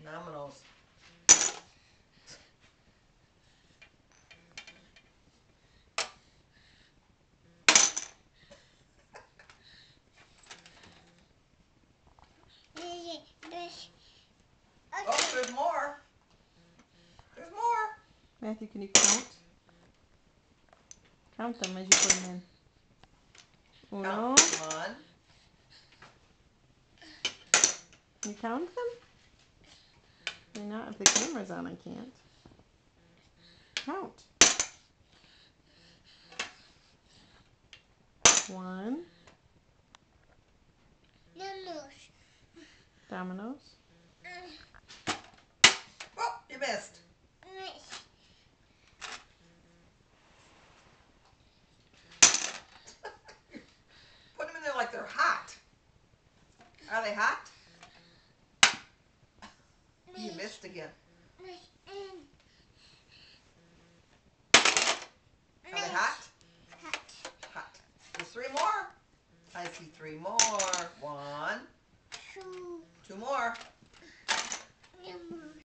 Dominoes. Oh, there's more. There's more. Matthew, can you count? Count them as you put them in. Uno. Count. One. Can you count them? You're not. If the camera's on, I can't. Count. One. Dominoes. Oh, you missed. Put them in there like they're hot. Are they hot? You missed again. Are they hot? Hot. There's 3 more. I see 3 more.